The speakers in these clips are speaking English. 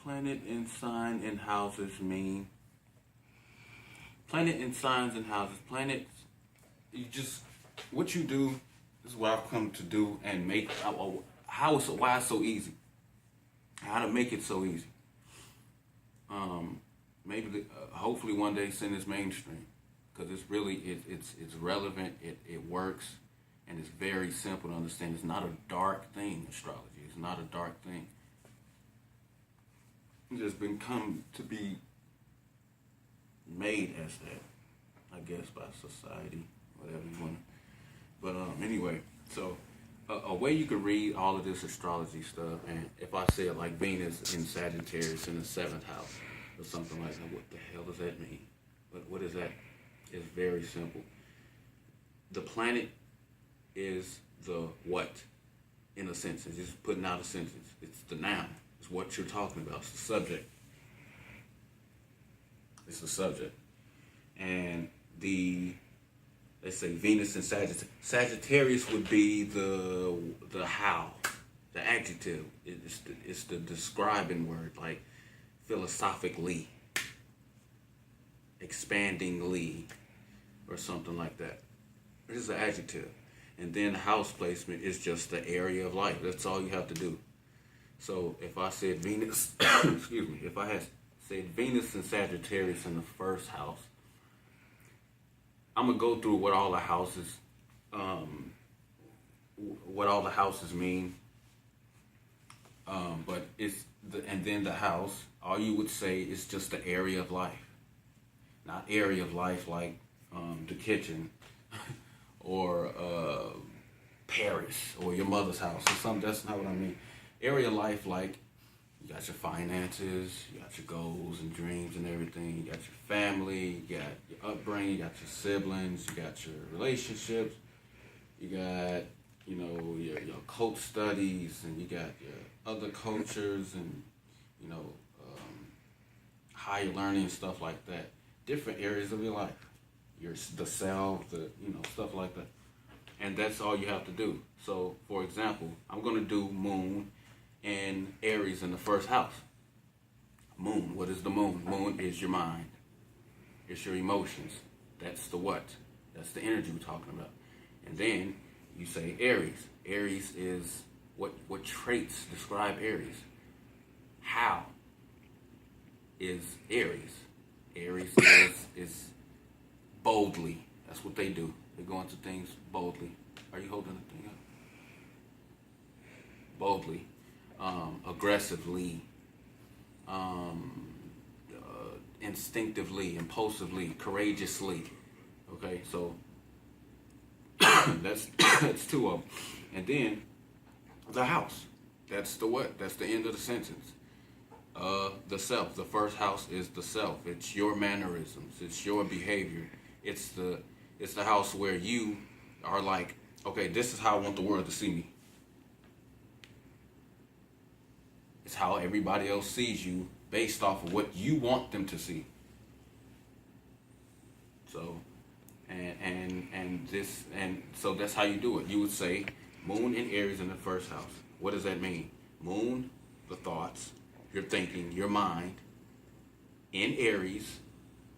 planet and sign and houses mean? Planet and signs and houses. Planets, you just, what you do is what I've come to do and make, why it's so easy. How to make it so easy. Hopefully one day send this mainstream. Because it's really, it's relevant, it works, and it's very simple to understand. It's not a dark thing, astrology. It's not a dark thing. It's just been come to be made as that, I guess, by society, whatever you want to. But anyway, so a way you could read all of this astrology stuff, and if I say it like Venus in Sagittarius in the 7th house, or something like that, what the hell does that mean? What is that? It's very simple. The planet is the what, in a sentence. It's just putting out a sentence. It's the noun. It's what you're talking about. It's the subject. It's the subject. And let's say Venus and Sagittarius would be the how, the adjective. It's the describing word, like philosophically, expandingly, or something like that. It's the adjective. And then house placement is just the area of life. That's all you have to do. So if I said Venus, excuse me, if I had said Venus and Sagittarius in the 1st house, I'm gonna go through what all the houses mean. But and then the house, all you would say is just the area of life. Not area of life like the kitchen or Paris or your mother's house or something. That's not what I mean. Area of life like you got your finances, you got your goals and dreams and everything. You got your family, you got your upbringing, you got your siblings, you got your relationships, you got, your cult studies, and you got your other cultures and, higher learning and stuff like that. Different areas of your life. The self, stuff like that. And that's all you have to do. So, for example, I'm going to do moon and Aries in the 1st house. Moon, what is the moon? Moon is your mind. It's your emotions. That's the what? That's the energy we're talking about. And then you say Aries. Aries is what traits describe Aries? How is Aries? Aries is boldly. That's what they do. They go into things boldly. Are you holding the thing up? Boldly. Aggressively. Instinctively, impulsively, courageously. Okay, so that's 2 of them. And then the house. That's the what? That's the end of the sentence. The self. The 1st house is the self. It's your mannerisms. It's your behavior. It's the house where you are like, okay, this is how I want the world to see me. It's how everybody else sees you based off of what you want them to see. So, so that's how you do it. You would say Moon in Aries in the 1st house. What does that mean? Moon, the thoughts, your thinking, your mind. In Aries,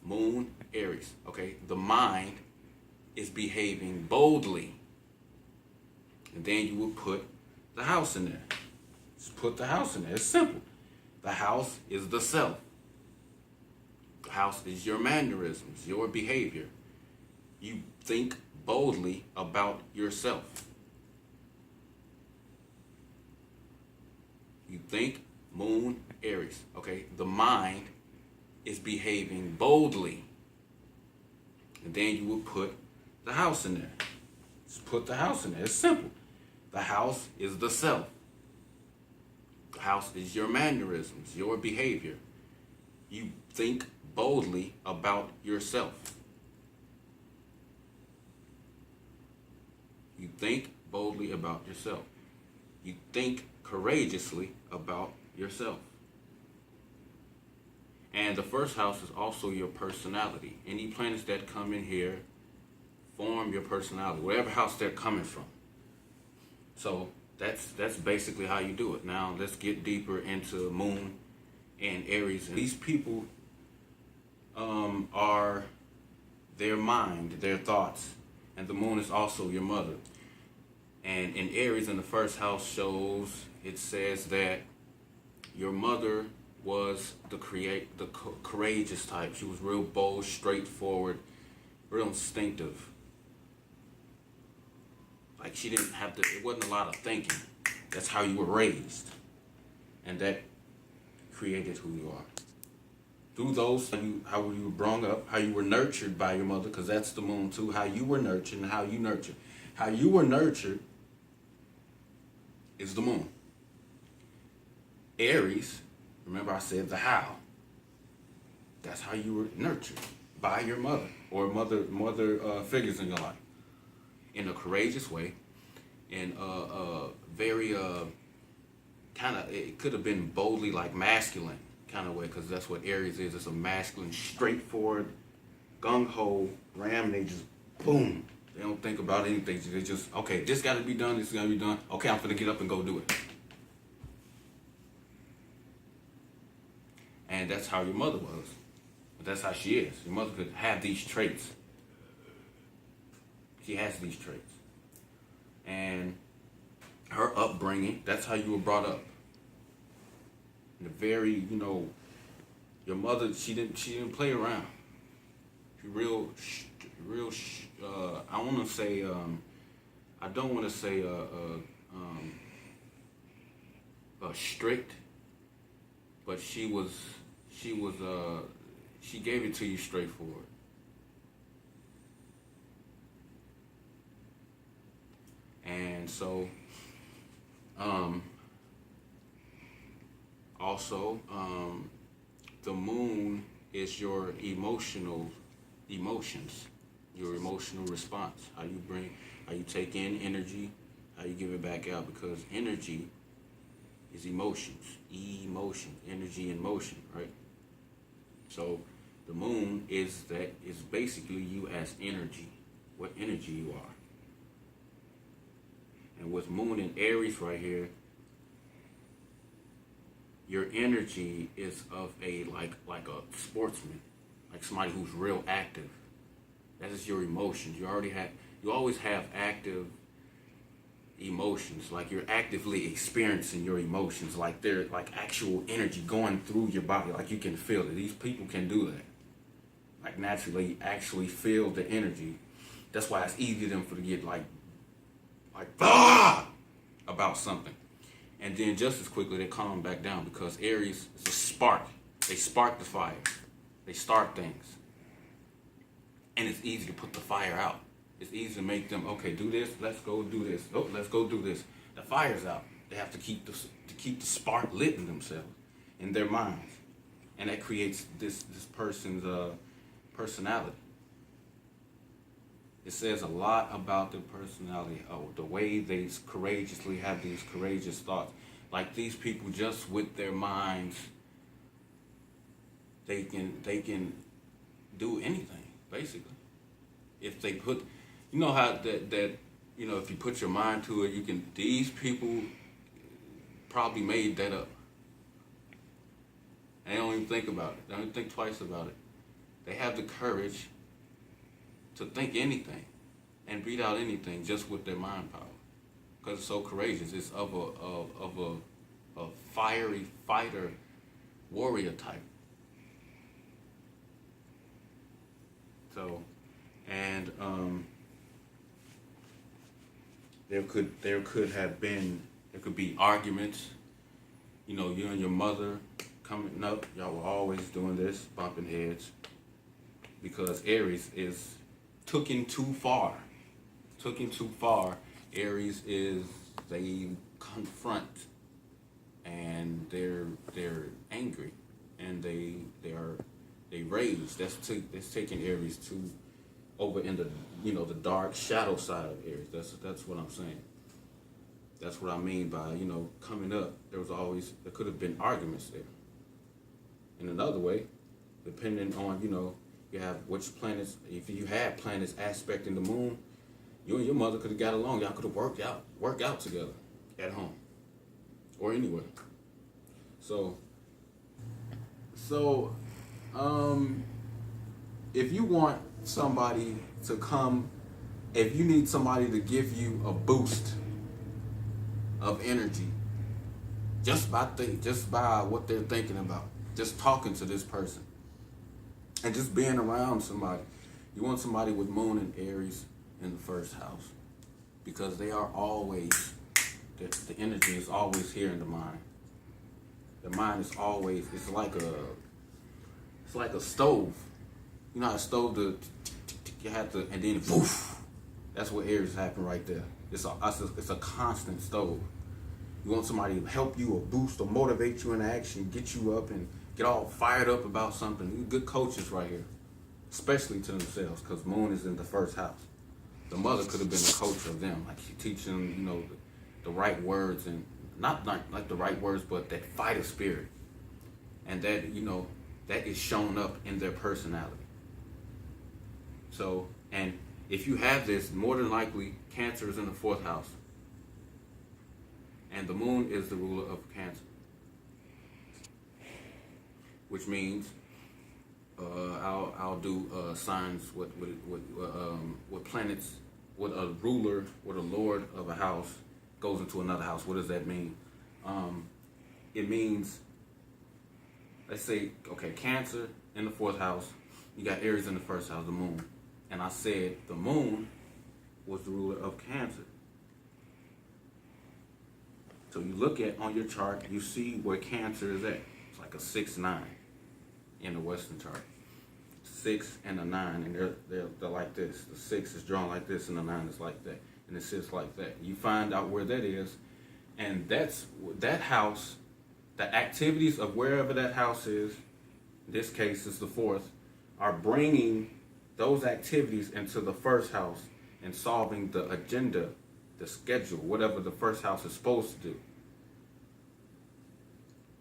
Moon, Aries. Okay, the mind is behaving boldly. And then you will put the house in there. Just put the house in there. It's simple. The house is the self. The house is your mannerisms, your behavior. You think boldly about yourself. You think Moon, Aries. Okay, the mind is behaving boldly. And then you will put the house in there. Just put the house in there. It's simple. The house is the self. The house is your mannerisms, your behavior. You think boldly about yourself. You think boldly about yourself. You think courageously about yourself. And the 1st house is also your personality. Any planets that come in here form your personality, whatever house they're coming from. So that's basically how you do it. Now let's get deeper into Moon and Aries. And these people are their mind, their thoughts, and the moon is also your mother. And in Aries, in the first house shows, it says that your mother was the courageous type. She was real bold, straightforward, real instinctive. Like she didn't have to, it wasn't a lot of thinking. That's how you were raised. And that created who you are. Through those, how you were brought up, how you were nurtured by your mother, because that's the moon too, how you were nurtured and how you nurtured. How you were nurtured is the moon. Aries, remember I said the how. That's how you were nurtured by your mother or mother figures in your life. In a courageous way, in a very kind of, it could have been boldly like masculine kind of way, because that's what Aries is. It's a masculine, straightforward, gung-ho, ram. They just boom. They don't think about anything. They just, okay, this got to be done. This got to be done. Okay, I'm gonna get up and go do it. And that's how your mother was. But that's how she is. Your mother could have these traits. She has these traits. And her upbringing, that's how you were brought up. In a very, your mother, she didn't play around. She I want to say, I don't want to say strict, but she gave it to you straightforward. And so, also, the moon is your emotions, your emotional response. How you take in energy, how you give it back out, because energy is emotions, energy and motion, right? So the moon is basically you as energy, what energy you are. And with moon and Aries right here, your energy is of a like a sportsman, like somebody who's real active. That is your emotions. You always have active emotions, like you're actively experiencing your emotions, like they're like actual energy going through your body, like you can feel it. These people can do that, like naturally actually feel the energy. That's why it's easy for them to get like about something, and then just as quickly they calm back down, because Aries is a spark. They spark the fire. They start things, and it's easy to put the fire out. It's easy to make them, okay, do this, let's go do this. Oh, let's go do this. The fire's out. They have to keep the spark lit in themselves, in their minds, and that creates this person's personality. It says a lot about their personality, the way they courageously have these courageous thoughts. Like these people, just with their minds, they can do anything basically. If they put, how that if you put your mind to it, you can. These people probably made that up. And they don't even think about it. They don't even think twice about it. They have the courage to think anything and beat out anything just with their mind power, because it's so courageous. It's of a fiery fighter, warrior type. So, and there could be arguments. You and your mother coming up, y'all were always doing this, bumping heads, because Aries is taken too far. Aries is, they confront, and they're angry, and they rage. That's taking Aries to over in the dark shadow side of Aries. That's what I'm saying. That's what I mean by coming up. There could have been arguments there. In another way, depending on you have which planets. If you had planets aspecting the moon, you and your mother could have got along. Y'all could have worked out together at home or anywhere. So So, if you want somebody to come, if you need somebody to give you a boost of energy, just by what they're thinking about, just talking to this person, and just being around somebody. You want somebody with Moon and Aries in the first house, because they are always, the energy is always here in the mind. The mind is always, it's like a stove. You know how a stove, you have to, and then poof. That's what Aries happen right there. It's a constant stove. You want somebody to help you or boost or motivate you in action, get you up and get all fired up about something. Good coaches right here, especially to themselves, because Moon is in the first house. The mother could have been a coach of them, like she teaching them, the right words, and not like the right words, but that fighter spirit, and that that is shown up in their personality. So, and if you have this, more than likely Cancer is in the fourth house, and the Moon is the ruler of Cancer, which means I'll do signs what planets, what a ruler, what a lord of a house goes into another house. What does that mean? It means, let's say, okay, Cancer in the fourth house, you got Aries in the first house, the Moon, and I said the Moon was the ruler of Cancer. So you look at on your chart, you see where Cancer is at. It's like a 6-9 in the Western chart. 6 and a 9, and they're like this. The 6 is drawn like this, and the 9 is like that, and it sits like that. You find out where that is, and that's that house. The activities of wherever that house is, in this case is the fourth, are bringing those activities into the first house and solving the agenda, the schedule, whatever the first house is supposed to do.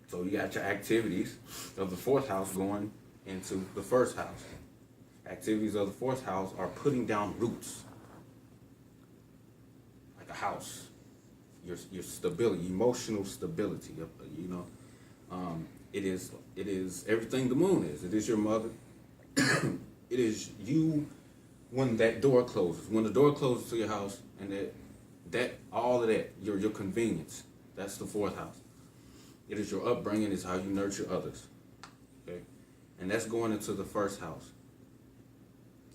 So you got your activities of the fourth house going into the first house. Activities of the fourth house are putting down roots, like a house. Your stability, emotional stability. It is everything the Moon is. It is your mother. It is you when that door closes. When the door closes to your house, and that all of that, your convenience. That's the fourth house. It is your upbringing. It's how you nurture others. Okay, and that's going into the first house.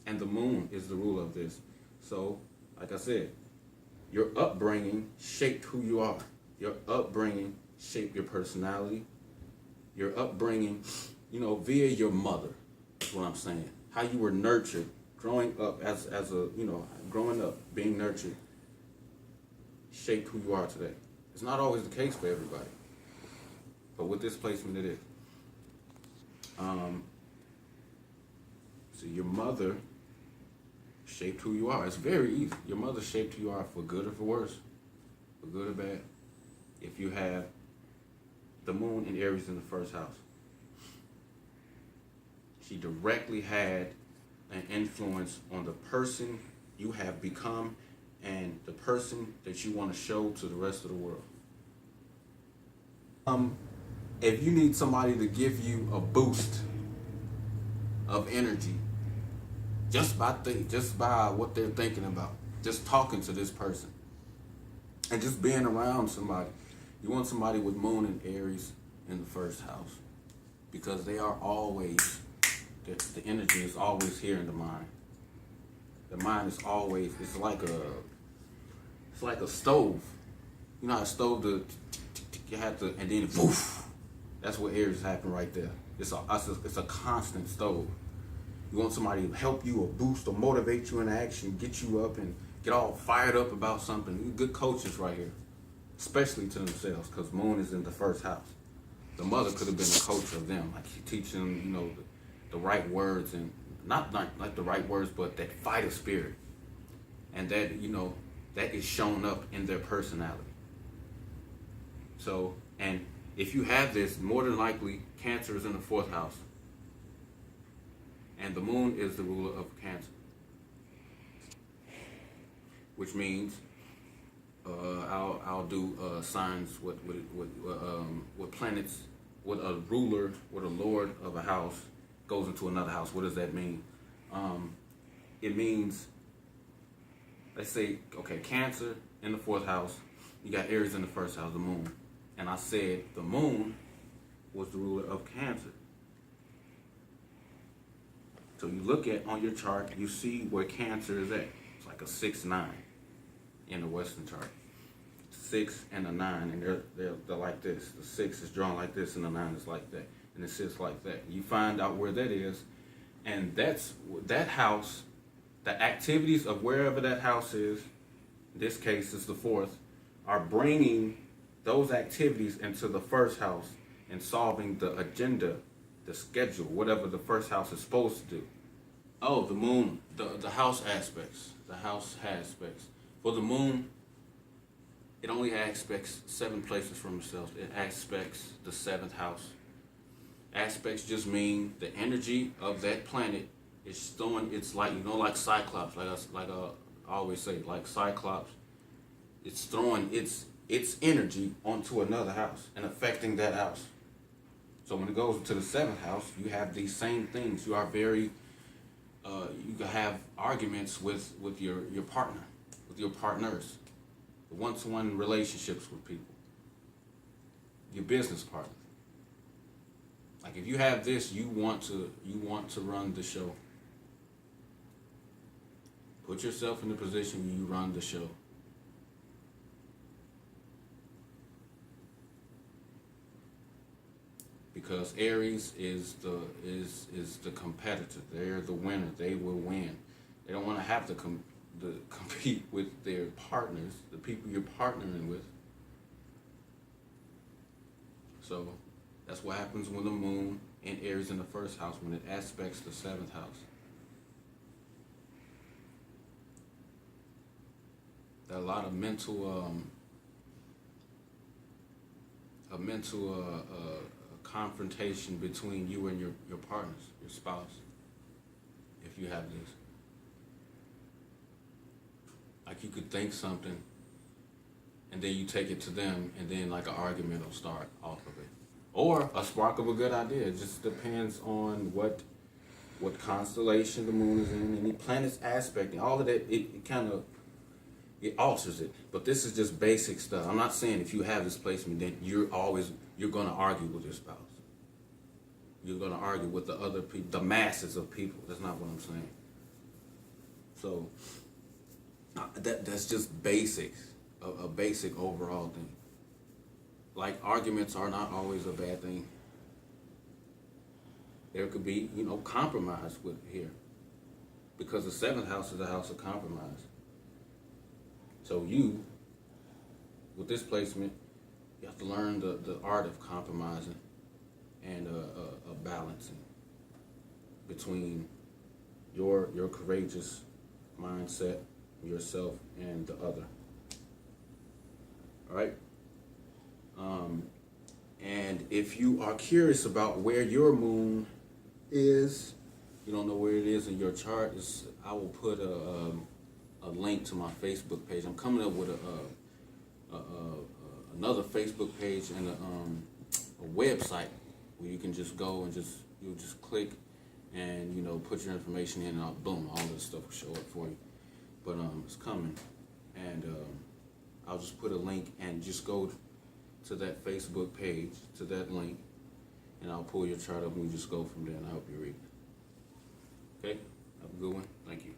And the Moon is the ruler of this. So, like I said, your upbringing shaped who you are. Your upbringing shaped your personality. Your upbringing, via your mother. That's what I'm saying. How you were nurtured, growing up growing up, being nurtured, shaped who you are today. It's not always the case for everybody, but with this placement, it is. So your mother shaped who you are. It's very easy. Your mother shaped who you are, for good or for worse, for good or bad. If you have the Moon and Aries in the first house, she directly had an influence on the person you have become and the person that you want to show to the rest of the world. If you need somebody to give you a boost of energy, just by what they're thinking about, just talking to this person, and just being around somebody. You want somebody with Moon and Aries in the first house, because they are always, the energy is always here in the mind. The mind is always, it's like a stove. You know how a stove, you have to, and then poof. That's what Aries happen right there. It's a constant stove. You want somebody to help you or boost or motivate you in action, get you up and get all fired up about something. Good coaches right here, especially to themselves, because Moon is in the first house. The mother could have been a coach of them, like she teaching them, the right words, and not like the right words, but that fighter spirit, and that that is shown up in their personality. So, and if you have this, more than likely Cancer is in the fourth house, and the Moon is the ruler of Cancer, which means I'll do signs what planets, with a ruler, with a lord of a house, goes into another house. What does that mean? It means, let's say, okay, Cancer in the 4th house, you got Aries in the 1st house, the moon. And I said the moon was the ruler of Cancer. So you look at on your chart, you see where Cancer is at. It's like a 6-9 in the Western chart. 6 and a 9, and they're like this. The 6 is drawn like this, and the 9 is like that, and it sits like that. You find out where that is, and that's that house. The activities of wherever that house is, in this case is the 4th, are bringing those activities into the 1st house and solving the agenda, the schedule, whatever the 1st house is supposed to do. Oh, the moon, the house aspects, For the moon, it only aspects 7 places from itself. It aspects the 7th house. Aspects just mean the energy of that planet is throwing. It's like, like Cyclops, like I always say, like Cyclops. It's throwing its energy onto another house and affecting that house. So when it goes into the 7th house, you have these same things. You are very, you can have arguments with your partner, with your partners, one-to-one relationships with people, your business partner. Like if you have this, you want to run the show. Put yourself in the position where you run the show. Because Aries is the competitor. They're the winner. They will win. They don't want to have to compete with their partners, the people you're partnering with. So that's what happens when the moon in Aries in the 1st house, when it aspects the 7th house. There are a lot of mental confrontation between you and your partners, your spouse, if you have this. Like you could think something and then you take it to them and then like an argument will start off of it. Or a spark of a good idea. It just depends on what constellation the moon is in, any planets aspecting, all of that, it kind of, it alters it. But this is just basic stuff. I'm not saying if you have this placement, then you're going to argue with your spouse. You're going to argue with the other people, the masses of people. That's not what I'm saying. So that's just basics, a basic overall thing. Like arguments are not always a bad thing. There could be, compromise with here. Because the 7th house is a house of compromise. So you, with this placement, you have to learn the art of compromising and balancing between your courageous mindset, yourself, and the other. All right? And if you are curious about where your moon is, you don't know where it is in your chart, I will put a link to my Facebook page. I'm coming up with another Facebook page and a website where you can just go and you'll just click and put your information in and boom, all this stuff will show up for you. But it's coming, and I'll just put a link and just go to that Facebook page, to that link, and I'll pull your chart up and we just go from there and I hope you read it. Okay? Have a good one. Thank you.